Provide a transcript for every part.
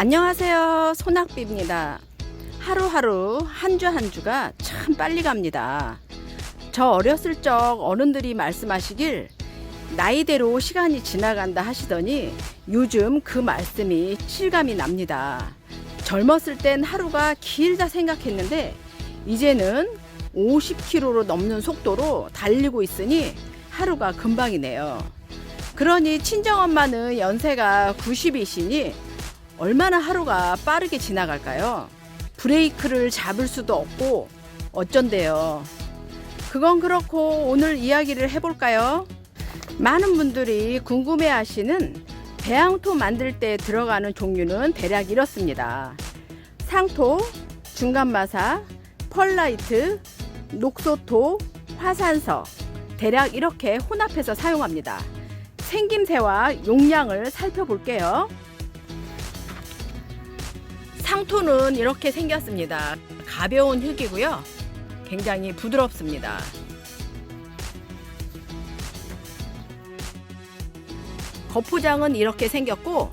안녕하세요, 소낙비입니다. 하루하루 한 주 한 주가 참 빨리 갑니다. 저 어렸을 적 어른들이 말씀하시길 나이대로 시간이 지나간다 하시더니 요즘 그 말씀이 실감이 납니다. 젊었을 땐 하루가 길다 생각했는데 이제는 50km로 넘는 속도로 달리고 있으니 하루가 금방이네요. 그러니 친정엄마는 연세가 90이시니 얼마나 하루가 빠르게 지나갈까요? 브레이크를 잡을 수도 없고 어쩐대요. 그건 그렇고 오늘 이야기를 해볼까요? 많은 분들이 궁금해하시는 배양토 만들 때 들어가는 종류는 대략 이렇습니다. 상토, 중간마사, 펄라이트, 녹소토, 화산석 대략 이렇게 혼합해서 사용합니다. 생김새와 용량을 살펴볼게요. 상토는 이렇게 생겼습니다. 가벼운 흙이고요. 굉장히 부드럽습니다. 겉포장은 이렇게 생겼고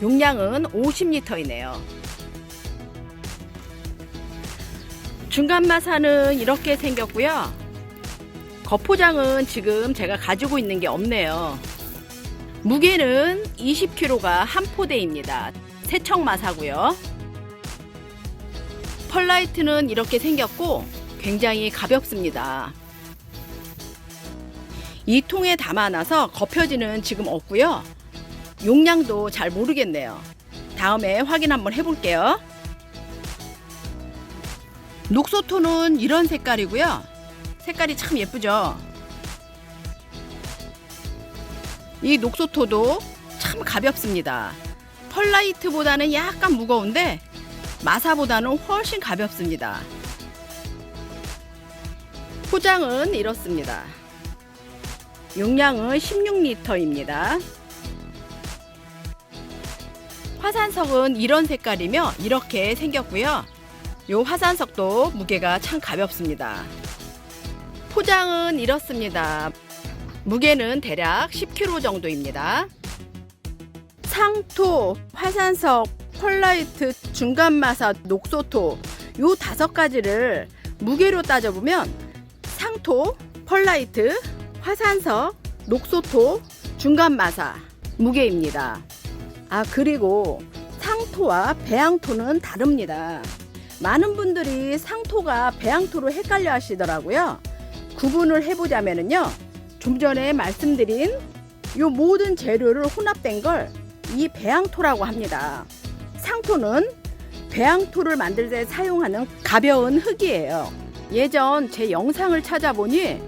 용량은 50L이네요. 중간마사는 이렇게 생겼고요. 겉포장은 지금 제가 가지고 있는 게 없네요. 무게는 20kg가 한 포대입니다. 세척마사고요. 펄라이트는 이렇게 생겼고 굉장히 가볍습니다. 이 통에 담아놔서 겉표지는 지금 없고요. 용량도 잘 모르겠네요. 다음에 확인 한번 해볼게요. 녹소토는 이런 색깔이고요. 색깔이 참 예쁘죠. 이 녹소토도 참 가볍습니다. 펄라이트보다는 약간 무거운데 마사보다는 훨씬 가볍습니다. 포장은 이렇습니다. 용량은 16L입니다. 화산석은 이런 색깔이며 이렇게 생겼고요. 이 화산석도 무게가 참 가볍습니다. 포장은 이렇습니다. 무게는 대략 10kg 정도입니다. 상토, 화산석, 펄라이트, 중간마사, 녹소토 요 5가지를 무게로 따져보면 상토, 펄라이트, 화산석, 녹소토, 중간마사 무게입니다. 그리고 상토와 배양토는 다릅니다. 많은 분들이 상토가 배양토로 헷갈려 하시더라고요. 구분을 해보자면요, 좀 전에 말씀드린 요 모든 재료를 혼합된 걸 이 배양토라고 합니다. 상토는 배양토를 만들 때 사용하는 가벼운 흙이에요. 예전 제 영상을 찾아보니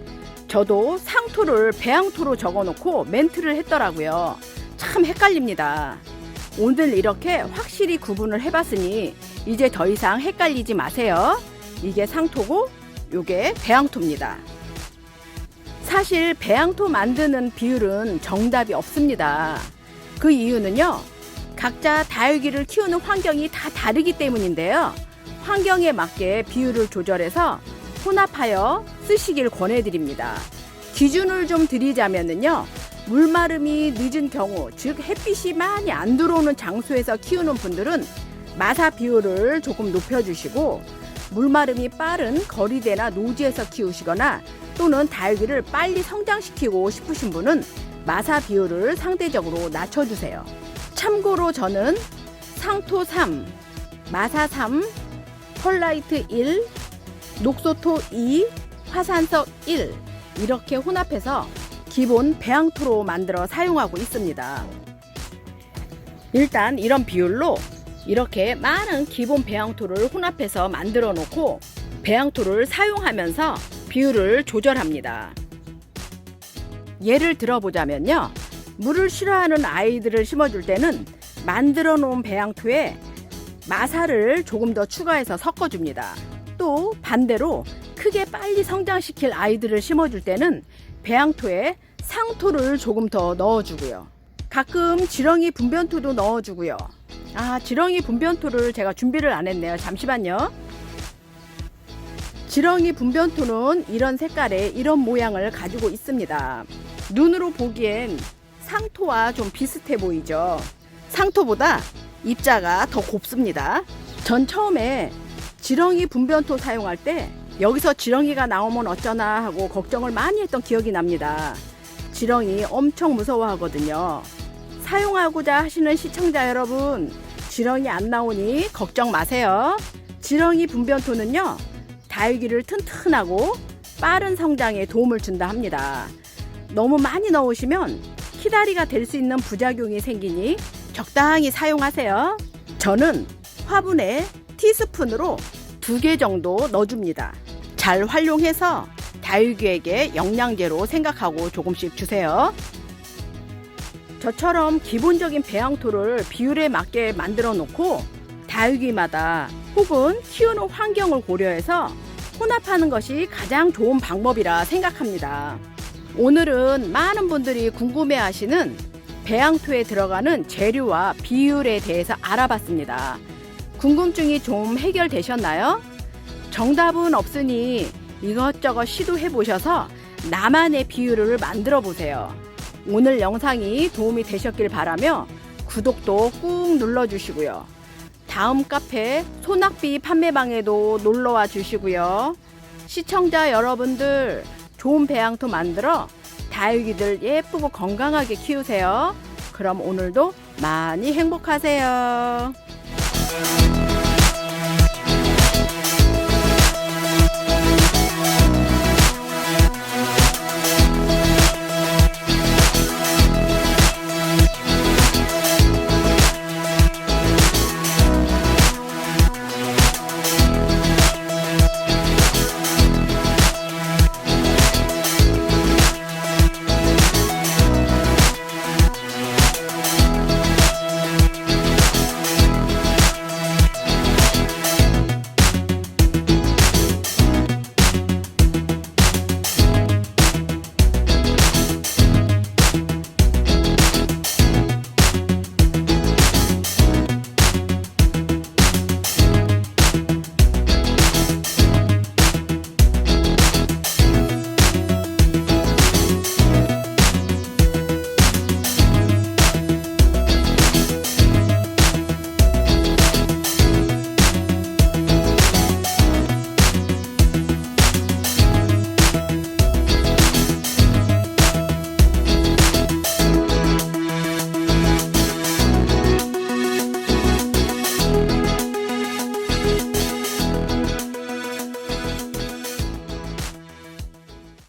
저도 상토를 배양토로 적어놓고 멘트를 했더라고요. 참 헷갈립니다. 오늘 이렇게 확실히 구분을 해봤으니 이제 더 이상 헷갈리지 마세요. 이게 상토고 이게 배양토입니다. 사실 배양토 만드는 비율은 정답이 없습니다. 그 이유는요, 각자 다육이를 키우는 환경이 다 다르기 때문인데요. 환경에 맞게 비율을 조절해서 혼합하여 쓰시길 권해드립니다. 기준을 좀 드리자면요, 물마름이 늦은 경우, 즉 햇빛이 많이 안 들어오는 장소에서 키우는 분들은 마사 비율을 조금 높여주시고, 물마름이 빠른 거리대나 노지에서 키우시거나 또는 다육이를 빨리 성장시키고 싶으신 분은 마사 비율을 상대적으로 낮춰주세요. 참고로 저는 상토 3, 마사 3, 펄라이트 1, 녹소토 2, 화산석 1 이렇게 혼합해서 기본 배양토로 만들어 사용하고 있습니다. 일단 이런 비율로 이렇게 많은 기본 배양토를 혼합해서 만들어 놓고 배양토를 사용하면서 비율을 조절합니다. 예를 들어보자면요, 물을 싫어하는 아이들을 심어줄 때는 만들어 놓은 배양토에 마사를 조금 더 추가해서 섞어줍니다. 또 반대로 크게 빨리 성장시킬 아이들을 심어줄 때는 배양토에 상토를 조금 더 넣어주고요. 가끔 지렁이 분변토도 넣어주고요. 지렁이 분변토를 제가 준비를 안 했네요. 잠시만요. 지렁이 분변토는 이런 색깔의 이런 모양을 가지고 있습니다. 눈으로 보기엔 상토와 좀 비슷해 보이죠. 상토보다 입자가 더 곱습니다. 전 처음에 지렁이 분변토 사용할 때 여기서 지렁이가 나오면 어쩌나 하고 걱정을 많이 했던 기억이 납니다. 지렁이 엄청 무서워하거든요. 사용하고자 하시는 시청자 여러분, 지렁이 안 나오니 걱정 마세요. 지렁이 분변토는요, 다육이를 튼튼하고 빠른 성장에 도움을 준다 합니다. 너무 많이 넣으시면 키다리가 될 수 있는 부작용이 생기니 적당히 사용하세요. 저는 화분에 티스푼으로 2개 정도 넣어줍니다. 잘 활용해서 다육이에게 영양제로 생각하고 조금씩 주세요. 저처럼 기본적인 배양토를 비율에 맞게 만들어 놓고 다육이마다 혹은 키우는 환경을 고려해서 혼합하는 것이 가장 좋은 방법이라 생각합니다. 오늘은 많은 분들이 궁금해하시는 배양토에 들어가는 재료와 비율에 대해서 알아봤습니다. 궁금증이 좀 해결되셨나요? 정답은 없으니 이것저것 시도해 보셔서 나만의 비율을 만들어 보세요. 오늘 영상이 도움이 되셨길 바라며 구독도 꾹 눌러주시고요. 다음 카페 소낙비 판매방에도 놀러와 주시고요. 시청자 여러분들, 좋은 배양토 만들어 다육이들 예쁘고 건강하게 키우세요. 그럼 오늘도 많이 행복하세요.